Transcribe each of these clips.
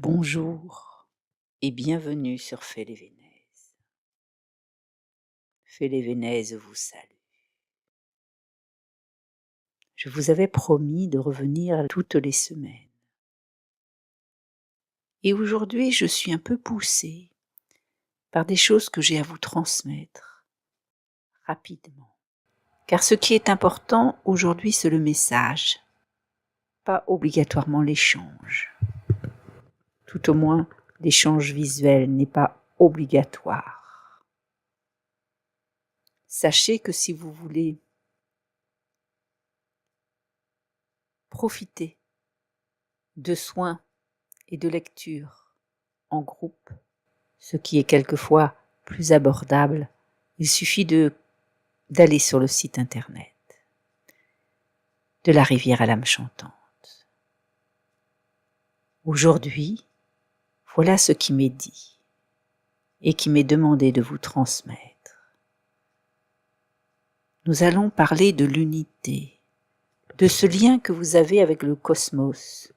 Bonjour et bienvenue sur Félévénèse. Félévénèse vous salue. Je vous avais promis de revenir toutes les semaines. Et aujourd'hui, je suis un peu poussée par des choses que j'ai à vous transmettre rapidement. Car ce qui est important aujourd'hui, c'est le message, pas obligatoirement l'échange. Tout au moins, l'échange visuel n'est pas obligatoire. Sachez que si vous voulez profiter de soins et de lecture en groupe, ce qui est quelquefois plus abordable, il suffit d'aller sur le site internet de la rivière à l'âme chantante. Aujourd'hui, voilà ce qui m'est dit et qui m'est demandé de vous transmettre. Nous allons parler de l'unité, de ce lien que vous avez avec le cosmos,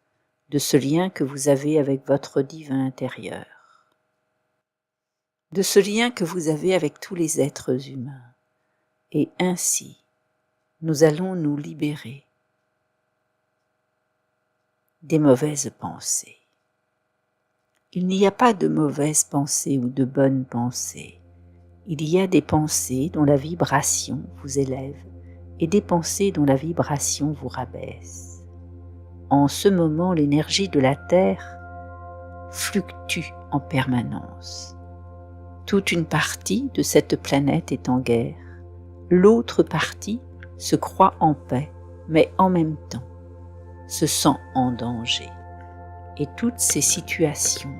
de ce lien que vous avez avec votre divin intérieur, de ce lien que vous avez avec tous les êtres humains. Et ainsi, nous allons nous libérer des mauvaises pensées. Il n'y a pas de mauvaises pensées ou de bonnes pensées. Il y a des pensées dont la vibration vous élève et des pensées dont la vibration vous rabaisse. En ce moment, l'énergie de la Terre fluctue en permanence. Toute une partie de cette planète est en guerre. L'autre partie se croit en paix, mais en même temps se sent en danger. Et toutes ces situations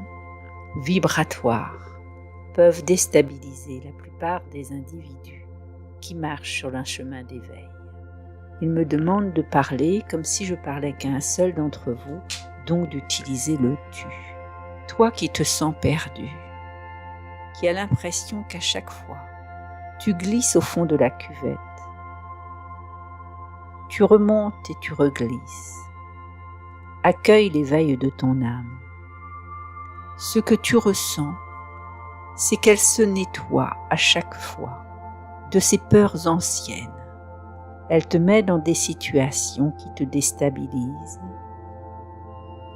vibratoires peuvent déstabiliser la plupart des individus qui marchent sur un chemin d'éveil. Ils me demandent de parler comme si je parlais qu'à un seul d'entre vous, donc d'utiliser le « tu ». Toi qui te sens perdu, qui as l'impression qu'à chaque fois, tu glisses au fond de la cuvette, tu remontes et tu reglisses. Accueille l'éveil de ton âme. Ce que tu ressens, c'est qu'elle se nettoie à chaque fois de ses peurs anciennes. Elle te met dans des situations qui te déstabilisent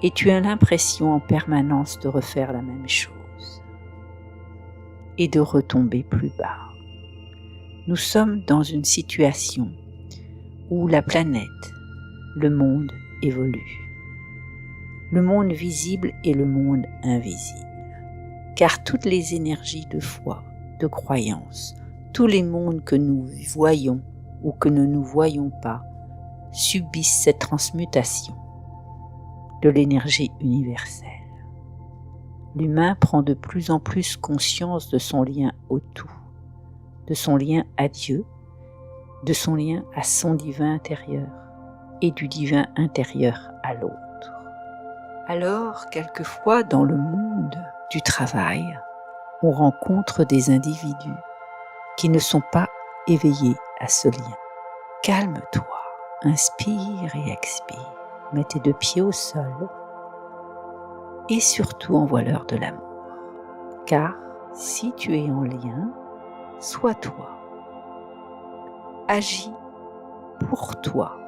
et tu as l'impression en permanence de refaire la même chose et de retomber plus bas. Nous sommes dans une situation où la planète, le monde évolue. Le monde visible et le monde invisible. Car toutes les énergies de foi, de croyance, tous les mondes que nous voyons ou que nous ne voyons pas, subissent cette transmutation de l'énergie universelle. L'humain prend de plus en plus conscience de son lien au tout, de son lien à Dieu, de son lien à son divin intérieur et du divin intérieur à l'autre. Alors, quelquefois, dans le monde du travail, on rencontre des individus qui ne sont pas éveillés à ce lien. Calme-toi, inspire et expire, mets tes deux pieds au sol et surtout envoie-leur de l'amour. Car si tu es en lien, sois toi. Agis pour toi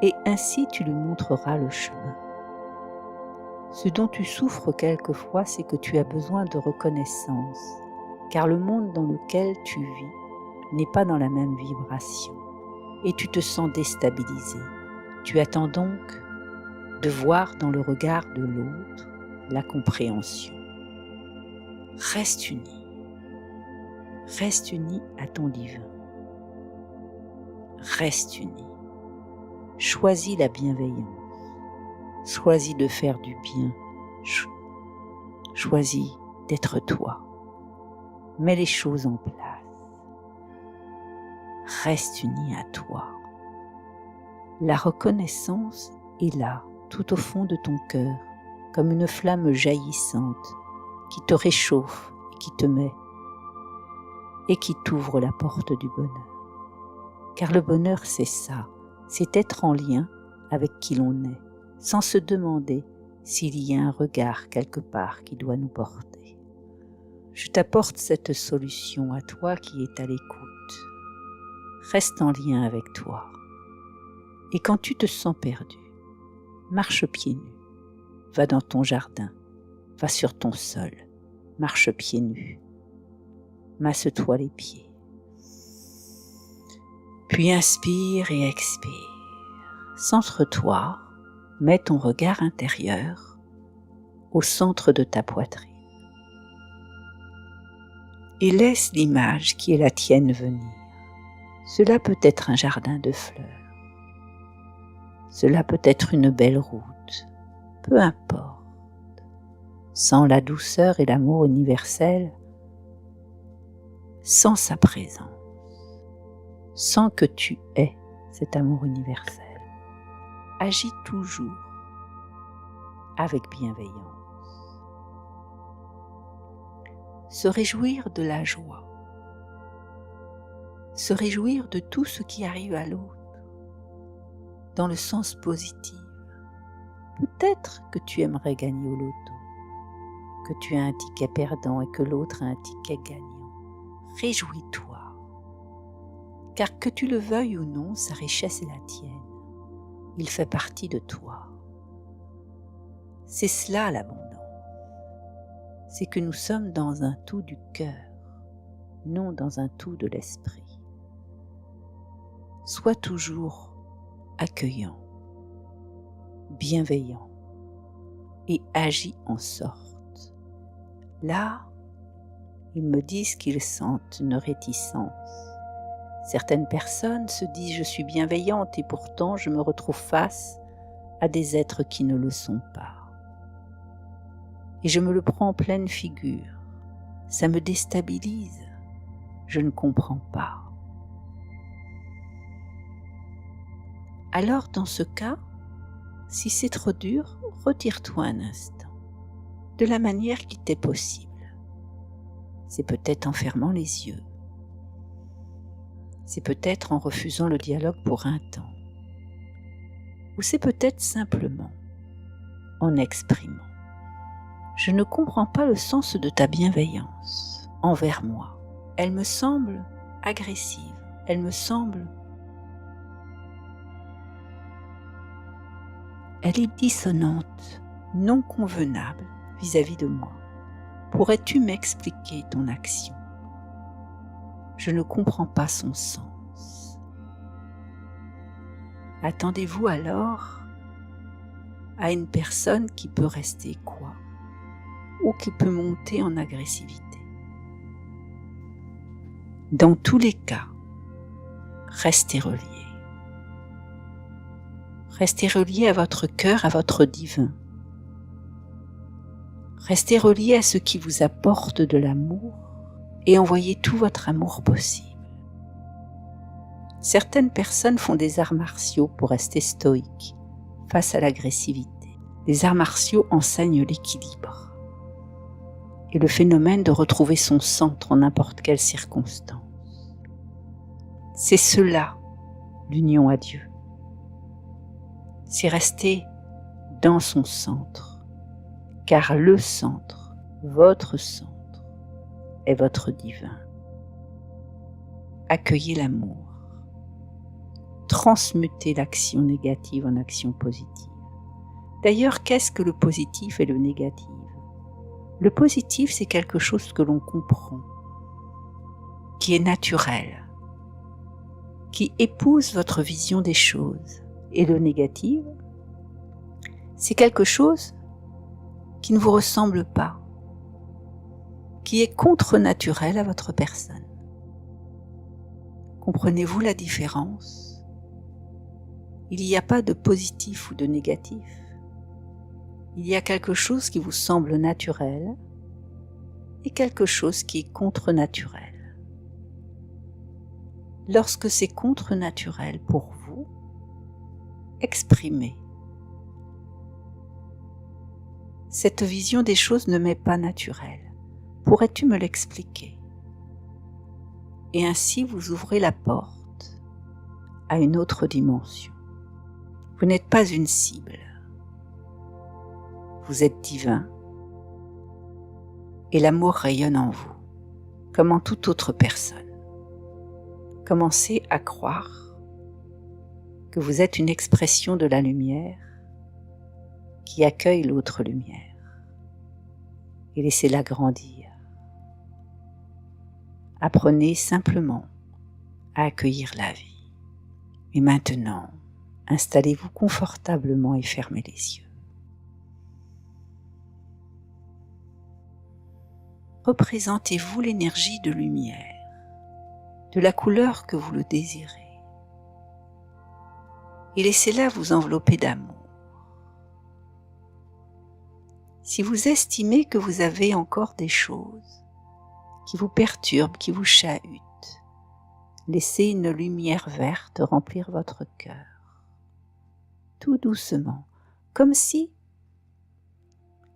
et ainsi tu lui montreras le chemin. Ce dont tu souffres quelquefois, c'est que tu as besoin de reconnaissance, car le monde dans lequel tu vis n'est pas dans la même vibration et tu te sens déstabilisé. Tu attends donc de voir dans le regard de l'autre la compréhension. Reste uni à ton divin. Reste uni. Choisis la bienveillance. Choisis de faire du bien. Choisis d'être toi. Mets les choses en place. Reste uni à toi. La reconnaissance est là, tout au fond de ton cœur, comme une flamme jaillissante qui te réchauffe et qui te met et qui t'ouvre la porte du bonheur. Car le bonheur, c'est ça, c'est être en lien avec qui l'on est, sans se demander s'il y a un regard quelque part qui doit nous porter. Je t'apporte cette solution à toi qui es à l'écoute. Reste en lien avec toi. Et quand tu te sens perdu, marche pieds nus. Va dans ton jardin, va sur ton sol, marche pieds nus. Masse-toi les pieds. Puis inspire et expire. Centre-toi, mets ton regard intérieur au centre de ta poitrine. Et laisse l'image qui est la tienne venir. Cela peut être un jardin de fleurs. Cela peut être une belle route. Peu importe. Sans la douceur et l'amour universel, sans sa présence, sans que tu aies cet amour universel. Agis toujours avec bienveillance. Se réjouir de la joie. Se réjouir de tout ce qui arrive à l'autre, dans le sens positif. Peut-être que tu aimerais gagner au loto, que tu as un ticket perdant et que l'autre a un ticket gagnant. Réjouis-toi, car que tu le veuilles ou non, sa richesse est la tienne. Il fait partie de toi. C'est cela l'abondance. C'est que nous sommes dans un tout du cœur, non dans un tout de l'esprit. Sois toujours accueillant, bienveillant et agis en sorte. Là, ils me disent qu'ils sentent une réticence. Certaines personnes se disent « je suis bienveillante » et pourtant je me retrouve face à des êtres qui ne le sont pas. Et je me le prends en pleine figure. Ça me déstabilise. Je ne comprends pas. Alors dans ce cas, si c'est trop dur, retire-toi un instant, de la manière qui t'est possible. C'est peut-être en fermant les yeux. C'est peut-être en refusant le dialogue pour un temps. Ou c'est peut-être simplement en exprimant. Je ne comprends pas le sens de ta bienveillance envers moi. Elle me semble agressive. Elle me semble... Elle est dissonante, non convenable vis-à-vis de moi. Pourrais-tu m'expliquer ton action ? Je ne comprends pas son sens. Attendez-vous alors à une personne qui peut rester quoi ? Ou qui peut monter en agressivité. Dans tous les cas, restez reliés. Restez reliés à votre cœur, à votre divin. Restez reliés à ce qui vous apporte de l'amour et envoyez tout votre amour possible. Certaines personnes font des arts martiaux pour rester stoïques face à l'agressivité. Les arts martiaux enseignent l'équilibre et le phénomène de retrouver son centre en n'importe quelle circonstance. C'est cela, l'union à Dieu. C'est rester dans son centre, car le centre, votre centre, est votre divin. Accueillez l'amour. Transmutez l'action négative en action positive. D'ailleurs, qu'est-ce que le positif et le négatif ? Le positif, c'est quelque chose que l'on comprend, qui est naturel, qui épouse votre vision des choses. Et le négatif, c'est quelque chose qui ne vous ressemble pas, qui est contre-naturel à votre personne. Comprenez-vous la différence ? Il n'y a pas de positif ou de négatif. Il y a quelque chose qui vous semble naturel et quelque chose qui est contre-naturel. Lorsque c'est contre-naturel pour vous, exprimez. Cette vision des choses ne m'est pas naturelle. Pourrais-tu me l'expliquer ? Et ainsi vous ouvrez la porte à une autre dimension. Vous n'êtes pas une cible. Vous êtes divin et l'amour rayonne en vous, comme en toute autre personne. Commencez à croire que vous êtes une expression de la lumière qui accueille l'autre lumière et laissez-la grandir. Apprenez simplement à accueillir la vie. Et maintenant, installez-vous confortablement et fermez les yeux. Représentez-vous l'énergie de lumière, de la couleur que vous le désirez, et laissez-la vous envelopper d'amour. Si vous estimez que vous avez encore des choses qui vous perturbent, qui vous chahutent, laissez une lumière verte remplir votre cœur, tout doucement, comme si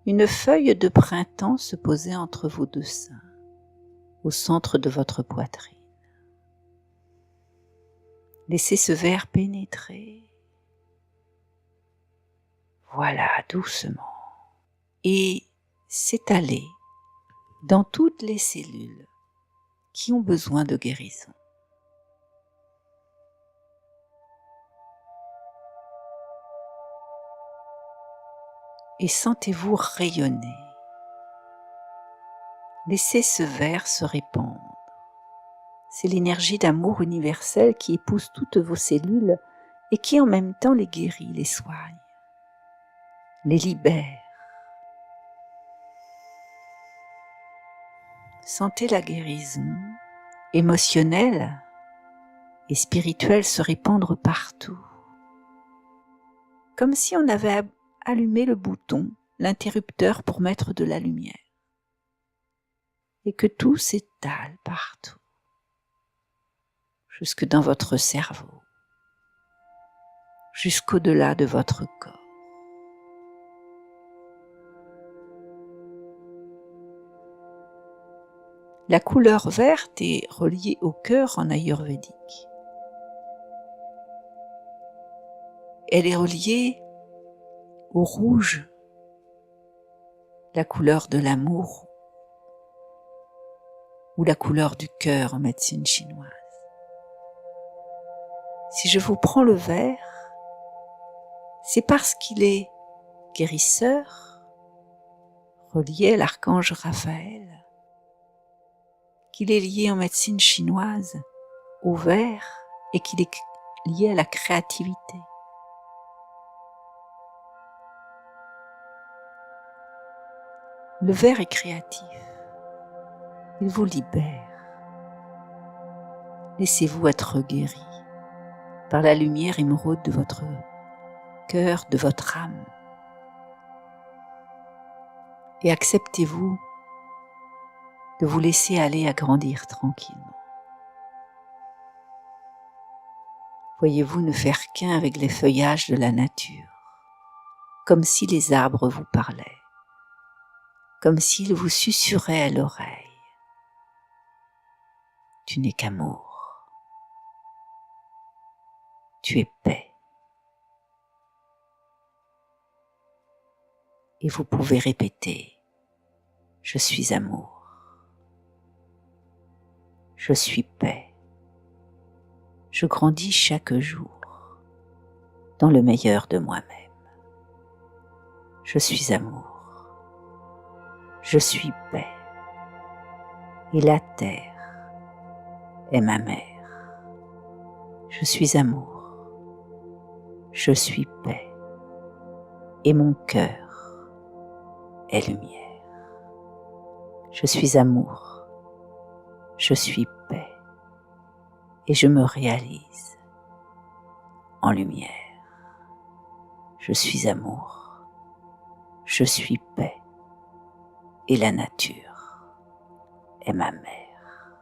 une feuille de printemps se posait entre vos deux seins, au centre de votre poitrine. Laissez ce vert pénétrer. Voilà, doucement. Et s'étaler dans toutes les cellules qui ont besoin de guérison. Et sentez-vous rayonner. Laissez ce vert se répandre. C'est l'énergie d'amour universel qui épouse toutes vos cellules et qui en même temps les guérit, les soigne, les libère. Sentez la guérison émotionnelle et spirituelle se répandre partout, comme si on avait allumé le bouton, l'interrupteur pour mettre de la lumière, et que tout s'étale partout, jusque dans votre cerveau, jusqu'au-delà de votre corps. La couleur verte est reliée au cœur en ayurvédique. Elle est reliée au rouge, la couleur de l'amour ou la couleur du cœur en médecine chinoise. Si je vous prends le vert, c'est parce qu'il est guérisseur, relié à l'archange Raphaël, qu'il est lié en médecine chinoise au vert et qu'il est lié à la créativité. Le vert est créatif, il vous libère. Laissez-vous être guéri par la lumière émeraude de votre cœur, de votre âme. Et acceptez-vous de vous laisser aller à grandir tranquillement. Voyez-vous ne faire qu'un avec les feuillages de la nature, comme si les arbres vous parlaient, comme s'ils vous susurraient à l'oreille. Tu n'es qu'amour. Tu es paix. Et vous pouvez répéter, je suis amour. Je suis paix. Je grandis chaque jour dans le meilleur de moi-même. Je suis amour. Je suis paix. Et la terre est ma mère. Je suis amour. Je suis paix. Et mon cœur est lumière. Je suis amour. Je suis paix et je me réalise en lumière. Je suis amour, je suis paix et la nature est ma mère.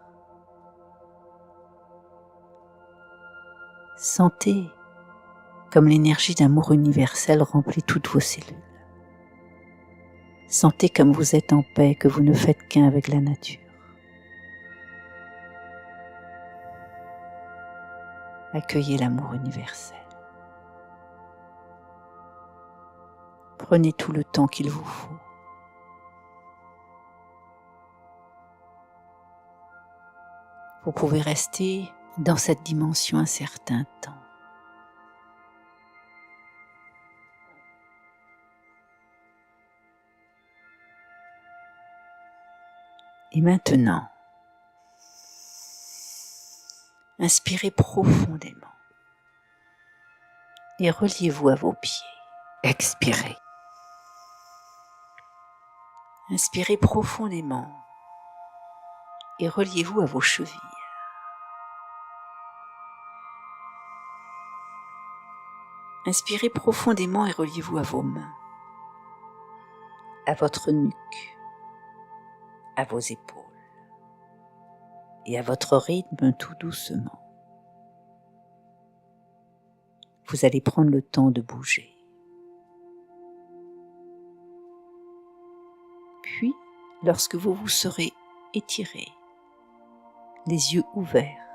Sentez comme l'énergie d'amour universel remplit toutes vos cellules. Sentez comme vous êtes en paix, que vous ne faites qu'un avec la nature. Accueillez l'amour universel. Prenez tout le temps qu'il vous faut. Vous pouvez rester dans cette dimension un certain temps. Et maintenant, inspirez profondément et reliez-vous à vos pieds. Expirez. Inspirez profondément et reliez-vous à vos chevilles. Inspirez profondément et reliez-vous à vos mains, à votre nuque, à vos épaules et à votre rythme tout doucement. Vous allez prendre le temps de bouger. Puis, lorsque vous vous serez étiré, les yeux ouverts,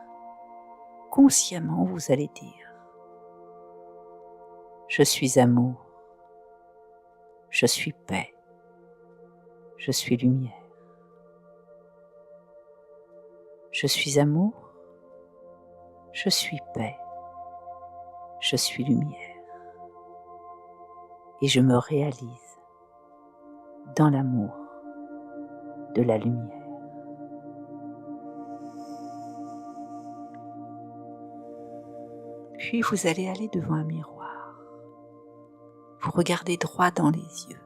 consciemment vous allez dire « Je suis amour, je suis paix, je suis lumière. Je suis amour, je suis paix, je suis lumière. Et je me réalise dans l'amour de la lumière. » Puis vous allez aller devant un miroir. Vous regardez droit dans les yeux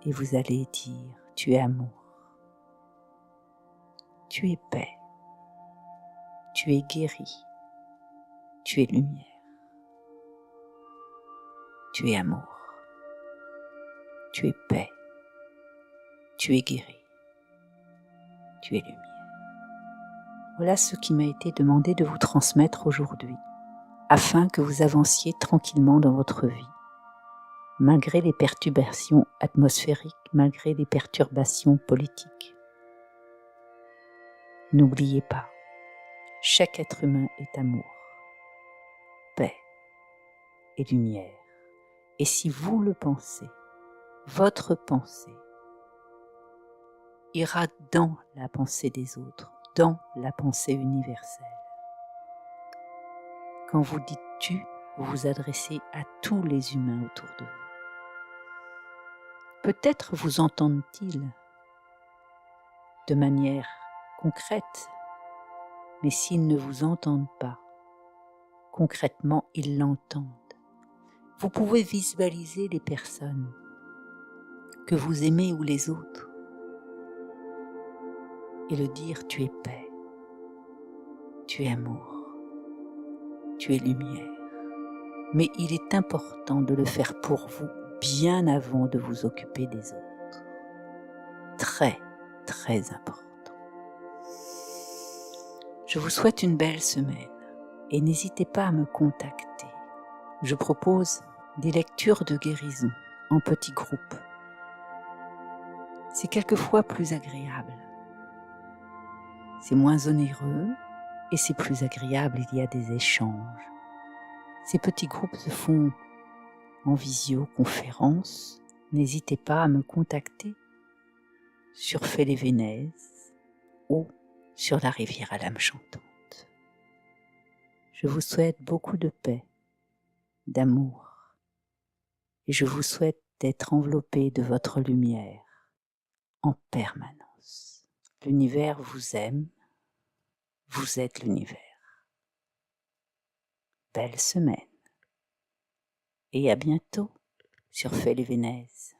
et vous allez dire « Tu es amour, tu es paix, tu es guéri, tu es lumière. Tu es amour, tu es paix, tu es guéri, tu es lumière. » Voilà ce qui m'a été demandé de vous transmettre aujourd'hui, afin que vous avanciez tranquillement dans votre vie, malgré les perturbations atmosphériques, malgré les perturbations politiques. N'oubliez pas, chaque être humain est amour, paix et lumière. Et si vous le pensez, votre pensée ira dans la pensée des autres, dans la pensée universelle. Quand vous dites « tu », vous vous adressez à tous les humains autour de vous. Peut-être vous entendent-ils de manière concrète, mais s'ils ne vous entendent pas, concrètement, ils l'entendent. Vous pouvez visualiser les personnes que vous aimez ou les autres et le dire « tu es paix, tu es amour, tu es lumière ». Mais il est important de le faire pour vous bien avant de vous occuper des autres. Très, très important. Je vous souhaite une belle semaine et n'hésitez pas à me contacter. Je propose des lectures de guérison en petits groupes. C'est quelquefois plus agréable. C'est moins onéreux et c'est plus agréable, il y a des échanges. Ces petits groupes se font en visioconférence. N'hésitez pas à me contacter sur Fais-les-Vénèzes ou sur la rivière à l'âme chantante. Je vous souhaite beaucoup de paix, d'amour, et je vous souhaite d'être enveloppé de votre lumière en permanence. L'univers vous aime, vous êtes l'univers. Belle semaine et à bientôt sur Fais-les-Vénèzes.